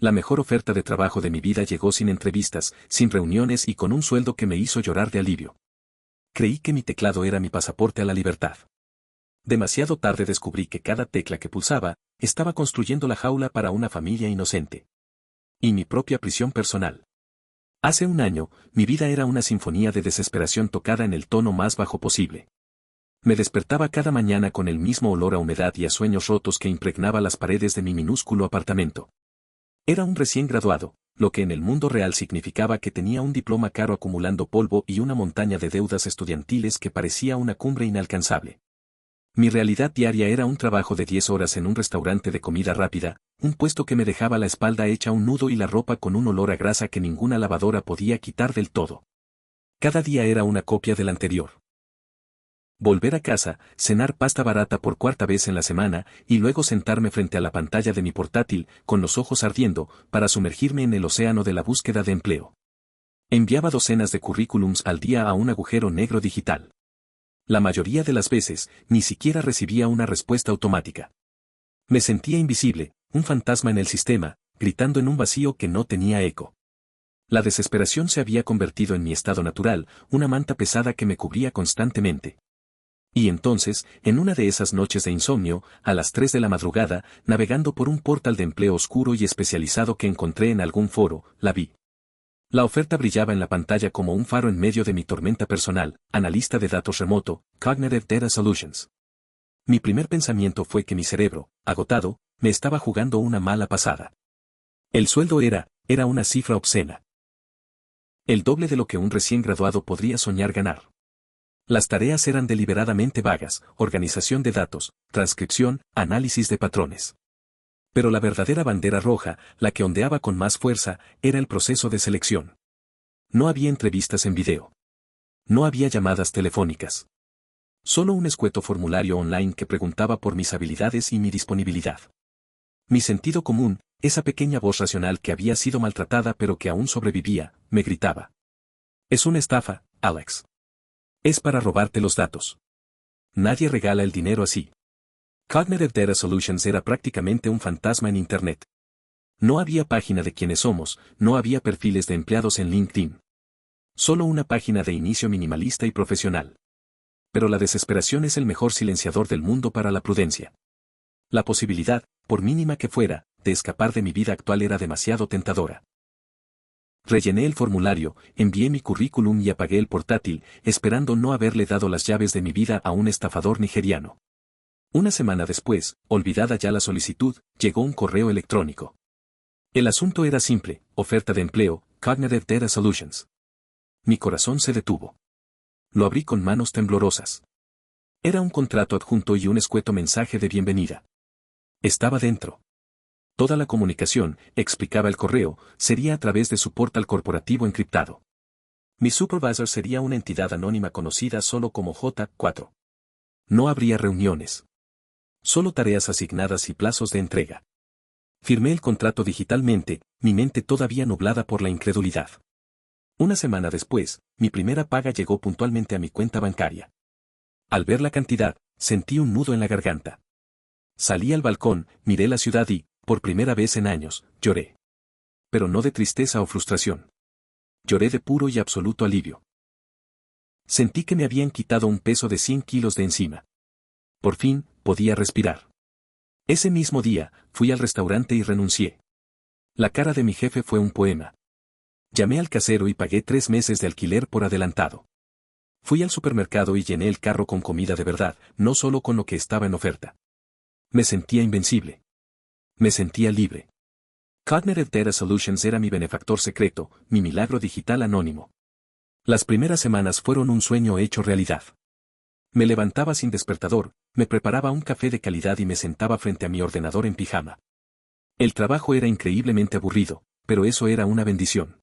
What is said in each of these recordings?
La mejor oferta de trabajo de mi vida llegó sin entrevistas, sin reuniones y con un sueldo que me hizo llorar de alivio. Creí que mi teclado era mi pasaporte a la libertad. Demasiado tarde descubrí que cada tecla que pulsaba, estaba construyendo la jaula para una familia inocente. Y mi propia prisión personal. Hace un año, mi vida era una sinfonía de desesperación tocada en el tono más bajo posible. Me despertaba cada mañana con el mismo olor a humedad y a sueños rotos que impregnaba las paredes de mi minúsculo apartamento. Era un recién graduado, lo que en el mundo real significaba que tenía un diploma caro acumulando polvo y una montaña de deudas estudiantiles que parecía una cumbre inalcanzable. Mi realidad diaria era un trabajo de 10 horas en un restaurante de comida rápida, un puesto que me dejaba la espalda hecha un nudo y la ropa con un olor a grasa que ninguna lavadora podía quitar del todo. Cada día era una copia del anterior. Volver a casa, cenar pasta barata por cuarta vez en la semana, y luego sentarme frente a la pantalla de mi portátil, con los ojos ardiendo, para sumergirme en el océano de la búsqueda de empleo. Enviaba docenas de currículums al día a un agujero negro digital. La mayoría de las veces, ni siquiera recibía una respuesta automática. Me sentía invisible, un fantasma en el sistema, gritando en un vacío que no tenía eco. La desesperación se había convertido en mi estado natural, una manta pesada que me cubría constantemente. Y entonces, en una de esas noches de insomnio, a las 3 de la madrugada, navegando por un portal de empleo oscuro y especializado que encontré en algún foro, la vi. La oferta brillaba en la pantalla como un faro en medio de mi tormenta personal, analista de datos remoto, Cognitive Data Solutions. Mi primer pensamiento fue que mi cerebro, agotado, me estaba jugando una mala pasada. El sueldo era una cifra obscena. El doble de lo que un recién graduado podría soñar ganar. Las tareas eran deliberadamente vagas, organización de datos, transcripción, análisis de patrones. Pero la verdadera bandera roja, la que ondeaba con más fuerza, era el proceso de selección. No había entrevistas en video. No había llamadas telefónicas. Solo un escueto formulario online que preguntaba por mis habilidades y mi disponibilidad. Mi sentido común, esa pequeña voz racional que había sido maltratada pero que aún sobrevivía, me gritaba. Es una estafa, Alex. Es para robarte los datos. Nadie regala el dinero así. Cognitive Data Solutions era prácticamente un fantasma en Internet. No había página de quiénes somos, no había perfiles de empleados en LinkedIn. Solo una página de inicio minimalista y profesional. Pero la desesperación es el mejor silenciador del mundo para la prudencia. La posibilidad, por mínima que fuera, de escapar de mi vida actual era demasiado tentadora. Rellené el formulario, envié mi currículum y apagué el portátil, esperando no haberle dado las llaves de mi vida a un estafador nigeriano. Una semana después, olvidada ya la solicitud, llegó un correo electrónico. El asunto era simple, oferta de empleo, Cognitive Data Solutions. Mi corazón se detuvo. Lo abrí con manos temblorosas. Era un contrato adjunto y un escueto mensaje de bienvenida. Estaba dentro. Toda la comunicación, explicaba el correo, sería a través de su portal corporativo encriptado. Mi supervisor sería una entidad anónima conocida solo como J4. No habría reuniones. Solo tareas asignadas y plazos de entrega. Firmé el contrato digitalmente, mi mente todavía nublada por la incredulidad. Una semana después, mi primera paga llegó puntualmente a mi cuenta bancaria. Al ver la cantidad, sentí un nudo en la garganta. Salí al balcón, miré la ciudad y, por primera vez en años, lloré. Pero no de tristeza o frustración. Lloré de puro y absoluto alivio. Sentí que me habían quitado un peso de 100 kilos de encima. Por fin, podía respirar. Ese mismo día, fui al restaurante y renuncié. La cara de mi jefe fue un poema. Llamé al casero y pagué 3 meses de alquiler por adelantado. Fui al supermercado y llené el carro con comida de verdad, no solo con lo que estaba en oferta. Me sentía invencible. Me sentía libre. Cognitive Data Solutions era mi benefactor secreto, mi milagro digital anónimo. Las primeras semanas fueron un sueño hecho realidad. Me levantaba sin despertador, me preparaba un café de calidad y me sentaba frente a mi ordenador en pijama. El trabajo era increíblemente aburrido, pero eso era una bendición.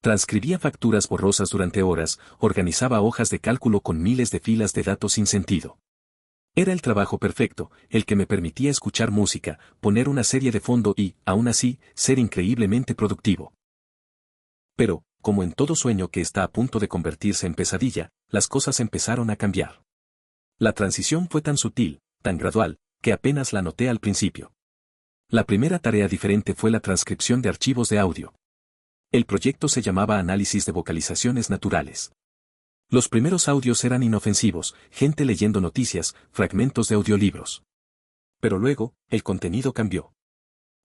Transcribía facturas borrosas durante horas, organizaba hojas de cálculo con miles de filas de datos sin sentido. Era el trabajo perfecto, el que me permitía escuchar música, poner una serie de fondo y, aún así, ser increíblemente productivo. Pero, como en todo sueño que está a punto de convertirse en pesadilla, las cosas empezaron a cambiar. La transición fue tan sutil, tan gradual, que apenas la noté al principio. La primera tarea diferente fue la transcripción de archivos de audio. El proyecto se llamaba Análisis de vocalizaciones naturales. Los primeros audios eran inofensivos, gente leyendo noticias, fragmentos de audiolibros. Pero luego, el contenido cambió.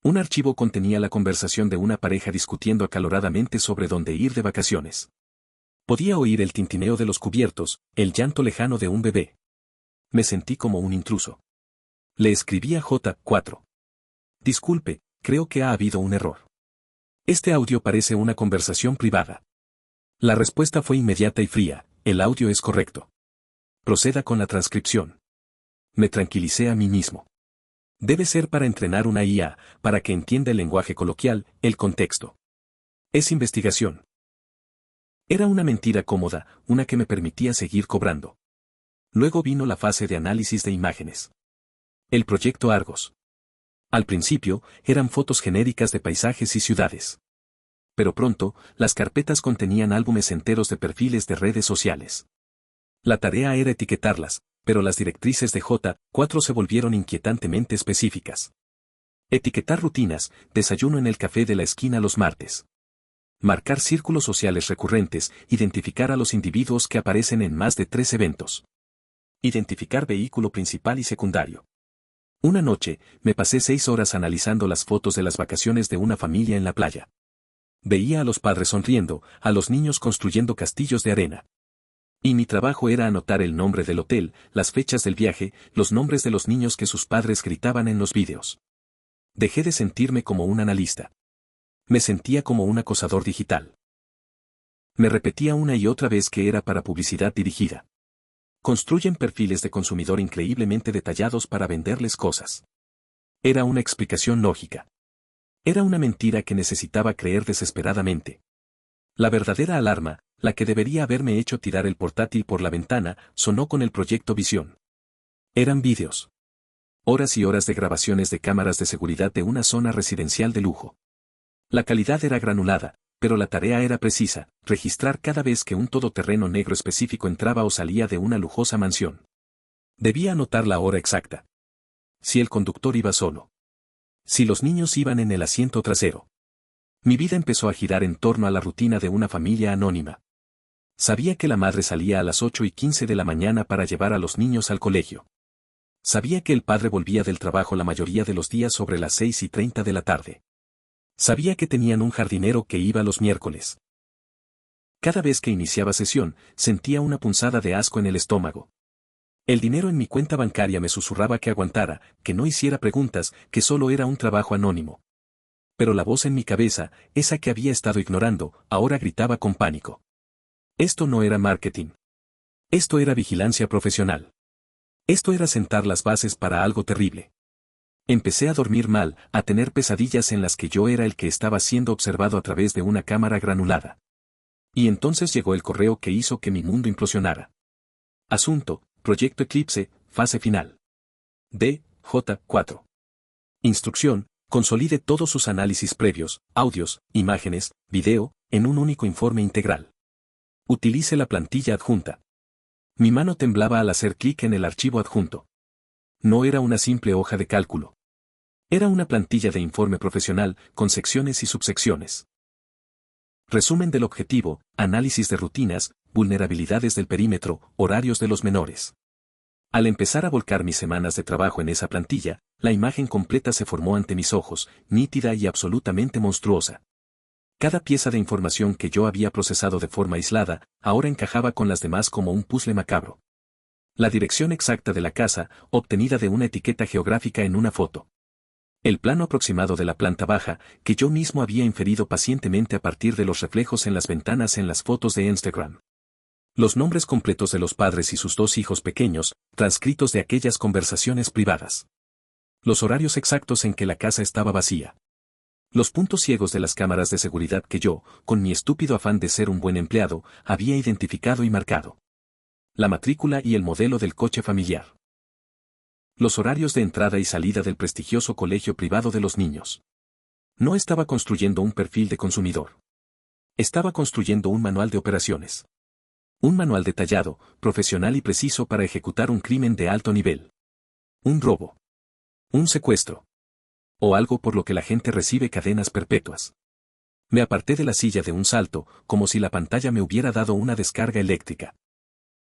Un archivo contenía la conversación de una pareja discutiendo acaloradamente sobre dónde ir de vacaciones. Podía oír el tintineo de los cubiertos, el llanto lejano de un bebé. Me sentí como un intruso. Le escribí a J4. Disculpe, creo que ha habido un error. Este audio parece una conversación privada. La respuesta fue inmediata y fría, el audio es correcto. Proceda con la transcripción. Me tranquilicé a mí mismo. Debe ser para entrenar una IA, para que entienda el lenguaje coloquial, el contexto. Es investigación. Era una mentira cómoda, una que me permitía seguir cobrando. Luego vino la fase de análisis de imágenes. El proyecto Argos. Al principio, eran fotos genéricas de paisajes y ciudades. Pero pronto, las carpetas contenían álbumes enteros de perfiles de redes sociales. La tarea era etiquetarlas, pero las directrices de J4 se volvieron inquietantemente específicas. Etiquetar rutinas, desayuno en el café de la esquina los martes. Marcar círculos sociales recurrentes, identificar a los individuos que aparecen en más de 3 eventos. Identificar vehículo principal y secundario. Una noche, me pasé 6 horas analizando las fotos de las vacaciones de una familia en la playa. Veía a los padres sonriendo, a los niños construyendo castillos de arena. Y mi trabajo era anotar el nombre del hotel, las fechas del viaje, los nombres de los niños que sus padres gritaban en los vídeos. Dejé de sentirme como un analista. Me sentía como un acosador digital. Me repetía una y otra vez que era para publicidad dirigida. Construyen perfiles de consumidor increíblemente detallados para venderles cosas. Era una explicación lógica. Era una mentira que necesitaba creer desesperadamente. La verdadera alarma, la que debería haberme hecho tirar el portátil por la ventana, sonó con el proyecto Visión. Eran vídeos. Horas y horas de grabaciones de cámaras de seguridad de una zona residencial de lujo. La calidad era granulada, pero la tarea era precisa, registrar cada vez que un todoterreno negro específico entraba o salía de una lujosa mansión. Debía anotar la hora exacta. Si el conductor iba solo. Si los niños iban en el asiento trasero. Mi vida empezó a girar en torno a la rutina de una familia anónima. Sabía que la madre salía a las 8:15 de la mañana para llevar a los niños al colegio. Sabía que el padre volvía del trabajo la mayoría de los días sobre las 6:30 de la tarde. Sabía que tenían un jardinero que iba los miércoles. Cada vez que iniciaba sesión, sentía una punzada de asco en el estómago. El dinero en mi cuenta bancaria me susurraba que aguantara, que no hiciera preguntas, que solo era un trabajo anónimo. Pero la voz en mi cabeza, esa que había estado ignorando, ahora gritaba con pánico. Esto no era marketing. Esto era vigilancia profesional. Esto era sentar las bases para algo terrible. Empecé a dormir mal, a tener pesadillas en las que yo era el que estaba siendo observado a través de una cámara granulada. Y entonces llegó el correo que hizo que mi mundo implosionara. Asunto, Proyecto Eclipse, fase final. J4. Instrucción, consolide todos sus análisis previos, audios, imágenes, video, en un único informe integral. Utilice la plantilla adjunta. Mi mano temblaba al hacer clic en el archivo adjunto. No era una simple hoja de cálculo. Era una plantilla de informe profesional, con secciones y subsecciones. Resumen del objetivo, análisis de rutinas, vulnerabilidades del perímetro, horarios de los menores. Al empezar a volcar mis semanas de trabajo en esa plantilla, la imagen completa se formó ante mis ojos, nítida y absolutamente monstruosa. Cada pieza de información que yo había procesado de forma aislada, ahora encajaba con las demás como un puzzle macabro. La dirección exacta de la casa, obtenida de una etiqueta geográfica en una foto. El plano aproximado de la planta baja, que yo mismo había inferido pacientemente a partir de los reflejos en las ventanas en las fotos de Instagram. Los nombres completos de los padres y sus 2 hijos pequeños, transcritos de aquellas conversaciones privadas. Los horarios exactos en que la casa estaba vacía. Los puntos ciegos de las cámaras de seguridad que yo, con mi estúpido afán de ser un buen empleado, había identificado y marcado. La matrícula y el modelo del coche familiar. Los horarios de entrada y salida del prestigioso colegio privado de los niños. No estaba construyendo un perfil de consumidor. Estaba construyendo un manual de operaciones. Un manual detallado, profesional y preciso para ejecutar un crimen de alto nivel. Un robo. Un secuestro. O algo por lo que la gente recibe cadenas perpetuas. Me aparté de la silla de un salto, como si la pantalla me hubiera dado una descarga eléctrica.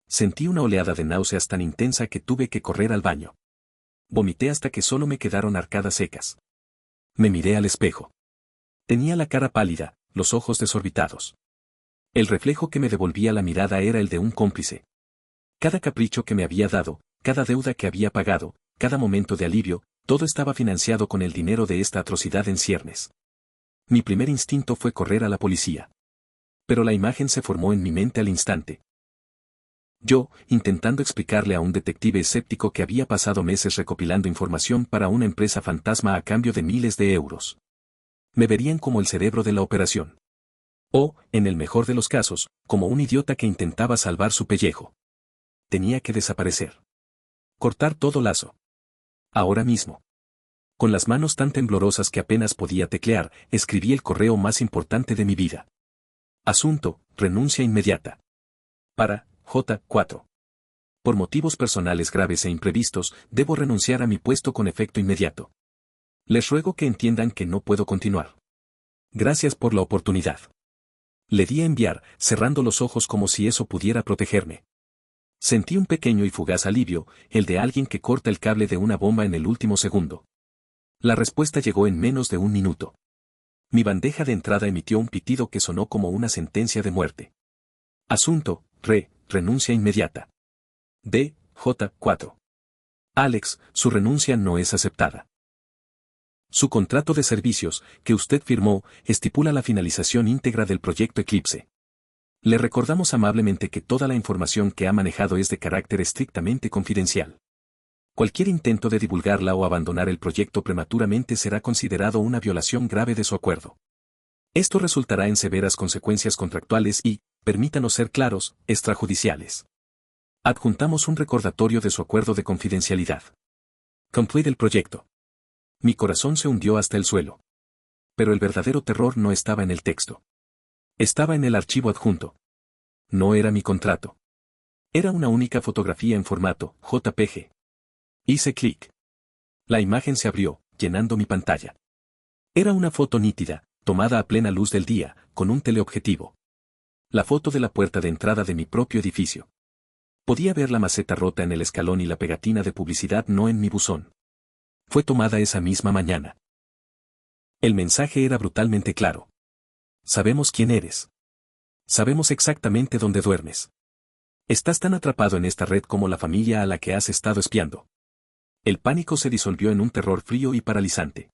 Sentí una oleada de náuseas tan intensa que tuve que correr al baño. Vomité hasta que solo me quedaron arcadas secas. Me miré al espejo. Tenía la cara pálida, los ojos desorbitados. El reflejo que me devolvía la mirada era el de un cómplice. Cada capricho que me había dado, cada deuda que había pagado, cada momento de alivio, todo estaba financiado con el dinero de esta atrocidad en ciernes. Mi primer instinto fue correr a la policía. Pero la imagen se formó en mi mente al instante. Yo, intentando explicarle a un detective escéptico que había pasado meses recopilando información para una empresa fantasma a cambio de miles de euros. Me verían como el cerebro de la operación. O, en el mejor de los casos, como un idiota que intentaba salvar su pellejo. Tenía que desaparecer. Cortar todo lazo. Ahora mismo. Con las manos tan temblorosas que apenas podía teclear, escribí el correo más importante de mi vida. Asunto, renuncia inmediata. Para, J4. Por motivos personales graves e imprevistos, debo renunciar a mi puesto con efecto inmediato. Les ruego que entiendan que no puedo continuar. Gracias por la oportunidad. Le di a enviar, cerrando los ojos como si eso pudiera protegerme. Sentí un pequeño y fugaz alivio, el de alguien que corta el cable de una bomba en el último segundo. La respuesta llegó en menos de un minuto. Mi bandeja de entrada emitió un pitido que sonó como una sentencia de muerte. Asunto, renuncia inmediata. D. J4. Alex, su renuncia no es aceptada. Su contrato de servicios, que usted firmó, estipula la finalización íntegra del proyecto Eclipse. Le recordamos amablemente que toda la información que ha manejado es de carácter estrictamente confidencial. Cualquier intento de divulgarla o abandonar el proyecto prematuramente será considerado una violación grave de su acuerdo. Esto resultará en severas consecuencias contractuales y, permítanos ser claros, extrajudiciales. Adjuntamos un recordatorio de su acuerdo de confidencialidad. Complete el proyecto. Mi corazón se hundió hasta el suelo. Pero el verdadero terror no estaba en el texto. Estaba en el archivo adjunto. No era mi contrato. Era una única fotografía en formato JPG. Hice clic. La imagen se abrió, llenando mi pantalla. Era una foto nítida, tomada a plena luz del día, con un teleobjetivo. La foto de la puerta de entrada de mi propio edificio. Podía ver la maceta rota en el escalón y la pegatina de publicidad no en mi buzón. Fue tomada esa misma mañana. El mensaje era brutalmente claro. Sabemos quién eres. Sabemos exactamente dónde duermes. Estás tan atrapado en esta red como la familia a la que has estado espiando. El pánico se disolvió en un terror frío y paralizante.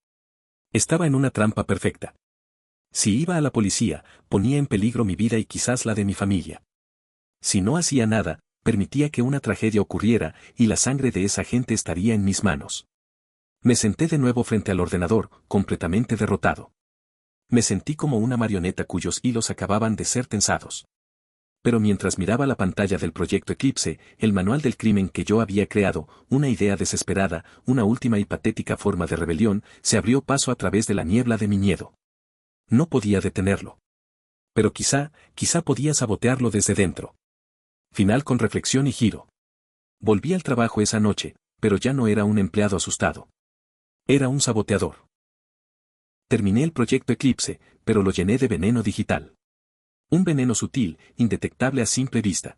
Estaba en una trampa perfecta. Si iba a la policía, ponía en peligro mi vida y quizás la de mi familia. Si no hacía nada, permitía que una tragedia ocurriera y la sangre de esa gente estaría en mis manos. Me senté de nuevo frente al ordenador, completamente derrotado. Me sentí como una marioneta cuyos hilos acababan de ser tensados. Pero mientras miraba la pantalla del proyecto Eclipse, el manual del crimen que yo había creado, una idea desesperada, una última y patética forma de rebelión, se abrió paso a través de la niebla de mi miedo. No podía detenerlo. Pero quizá podía sabotearlo desde dentro. Final con reflexión y giro. Volví al trabajo esa noche, pero ya no era un empleado asustado. Era un saboteador. Terminé el proyecto Eclipse, pero lo llené de veneno digital. Un veneno sutil, indetectable a simple vista.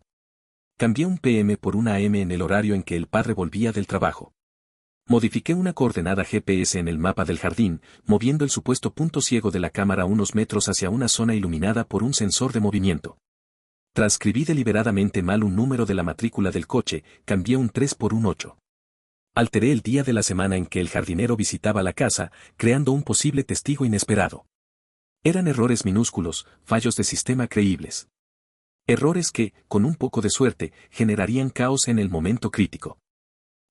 Cambié un PM por una AM en el horario en que el padre volvía del trabajo. Modifiqué una coordenada GPS en el mapa del jardín, moviendo el supuesto punto ciego de la cámara unos metros hacia una zona iluminada por un sensor de movimiento. Transcribí deliberadamente mal un número de la matrícula del coche, cambié un 3 por un 8. Alteré el día de la semana en que el jardinero visitaba la casa, creando un posible testigo inesperado. Eran errores minúsculos, fallos de sistema creíbles. Errores que, con un poco de suerte, generarían caos en el momento crítico.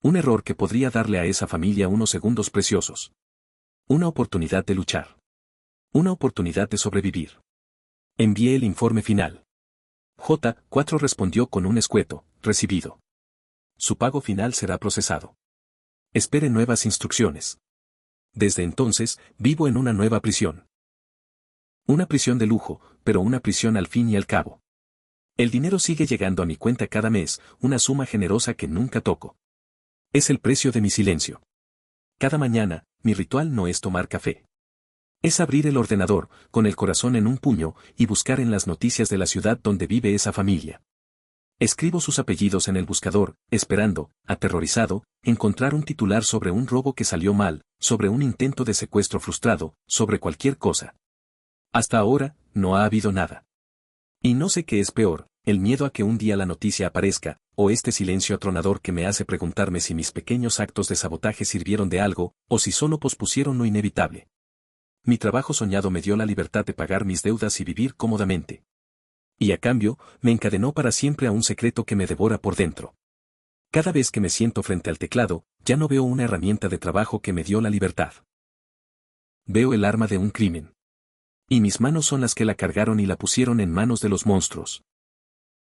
Un error que podría darle a esa familia unos segundos preciosos. Una oportunidad de luchar. Una oportunidad de sobrevivir. Envié el informe final. J4 respondió con un escueto, recibido. Su pago final será procesado. Espere nuevas instrucciones. Desde entonces, vivo en una nueva prisión. Una prisión de lujo, pero una prisión al fin y al cabo. El dinero sigue llegando a mi cuenta cada mes, una suma generosa que nunca toco. Es el precio de mi silencio. Cada mañana, mi ritual no es tomar café. Es abrir el ordenador, con el corazón en un puño, y buscar en las noticias de la ciudad donde vive esa familia. Escribo sus apellidos en el buscador, esperando, aterrorizado, encontrar un titular sobre un robo que salió mal, sobre un intento de secuestro frustrado, sobre cualquier cosa. Hasta ahora, no ha habido nada. Y no sé qué es peor, el miedo a que un día la noticia aparezca, o este silencio atronador que me hace preguntarme si mis pequeños actos de sabotaje sirvieron de algo, o si solo pospusieron lo inevitable. Mi trabajo soñado me dio la libertad de pagar mis deudas y vivir cómodamente. Y a cambio, me encadenó para siempre a un secreto que me devora por dentro. Cada vez que me siento frente al teclado, ya no veo una herramienta de trabajo que me dio la libertad. Veo el arma de un crimen. Y mis manos son las que la cargaron y la pusieron en manos de los monstruos.